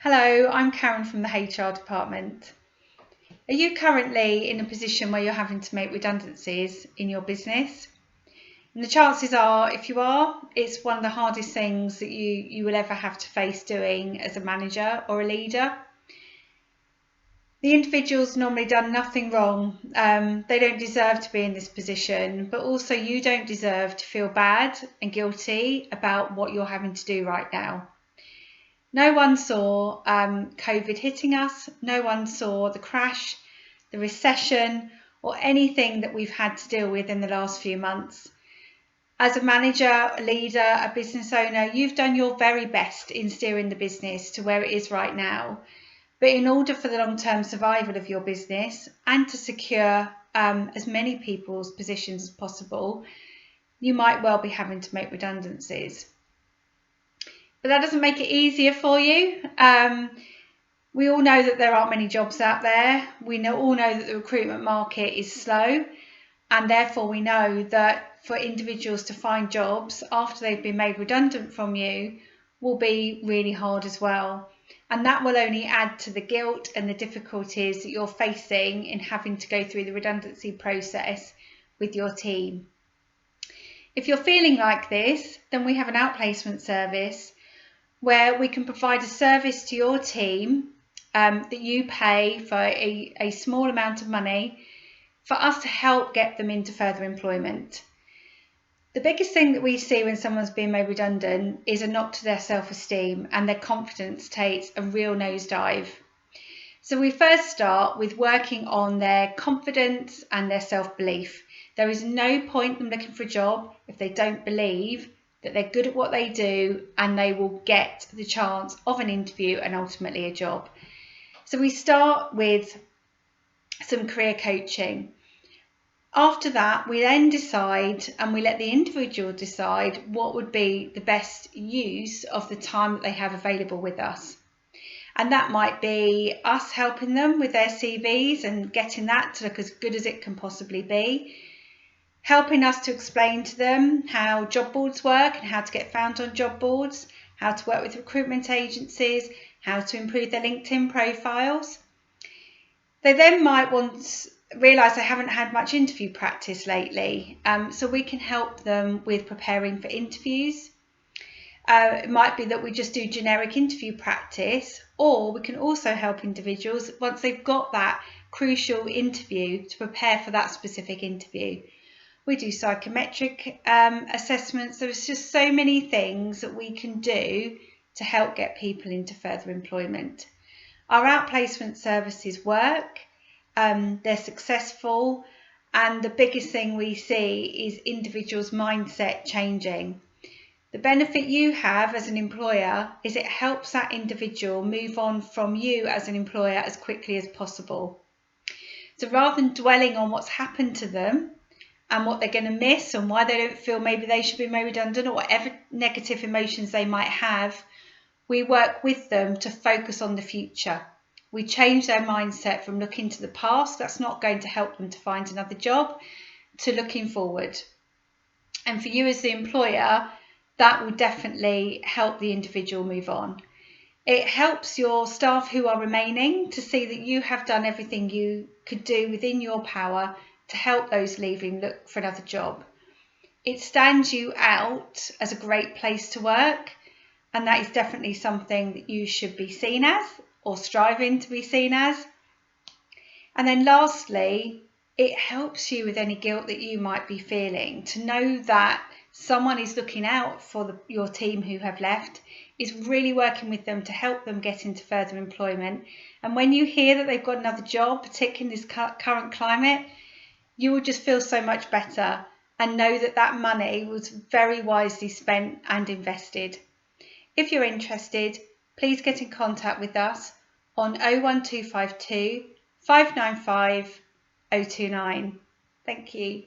Hello, I'm Karen from the HR department. Are you currently in a position where you're having to make redundancies in your business? And the chances are, if you are, it's one of the hardest things that you will ever have to face doing as a manager or a leader. The individual's normally done nothing wrong. They don't deserve to be in this position, but also you don't deserve to feel bad and guilty about what you're having to do right now. No one saw COVID hitting us. No one saw the crash, the recession, or anything that we've had to deal with in the last few months. As a manager, a leader, a business owner, you've done your very best in steering the business to where it is right now. But in order for the long-term survival of your business and to secure as many people's positions as possible, you might well be having to make redundancies. But that doesn't make it easier for you. We all know that there aren't many jobs out there. We all know that the recruitment market is slow, and therefore we know that for individuals to find jobs after they've been made redundant from you will be really hard as well. And that will only add to the guilt and the difficulties that you're facing in having to go through the redundancy process with your team. If you're feeling like this, then we have an outplacement service where we can provide a service to your team that you pay for a small amount of money for us to help get them into further employment. The biggest thing that we see when someone's being made redundant is a knock to their self-esteem, and their confidence takes a real nosedive. So we first start with working on their confidence and their self-belief. There is no point in them looking for a job if they don't believe that they're good at what they do and they will get the chance of an interview and ultimately a job. So we start with some career coaching. After that, we then decide, and we let the individual decide, what would be the best use of the time that they have available with us. And that might be us helping them with their CVs and getting that to look as good as it can possibly be. Helping us to explain to them how job boards work and how to get found on job boards, how to work with recruitment agencies, how to improve their LinkedIn profiles. They then might realise they haven't had much interview practice lately, so we can help them with preparing for interviews. It might be that we just do generic interview practice, or we can also help individuals once they've got that crucial interview to prepare for that specific interview. We do psychometric assessments. There's just so many things that we can do to help get people into further employment. Our outplacement services work, they're successful, and the biggest thing we see is individuals' mindset changing. The benefit you have as an employer is it helps that individual move on from you as an employer as quickly as possible. So rather than dwelling on what's happened to them, and what they're going to miss and why they don't feel maybe they should be made redundant or whatever negative emotions they might have, we work with them to focus on the future. We change their mindset from looking to the past, that's not going to help them to find another job, to looking forward. And for you as the employer, that will definitely help the individual move on. It helps your staff who are remaining to see that you have done everything you could do within your power to help those leaving look for another job. It stands you out as a great place to work, and that is definitely something that you should be seen as or striving to be seen as. And then lastly, it helps you with any guilt that you might be feeling, to know that someone is looking out for your team who have left, is really working with them to help them get into further employment. And when you hear that they've got another job, particularly in this current climate, you will just feel so much better and know that that money was very wisely spent and invested. If you're interested, please get in contact with us on 01252 595 029. Thank you.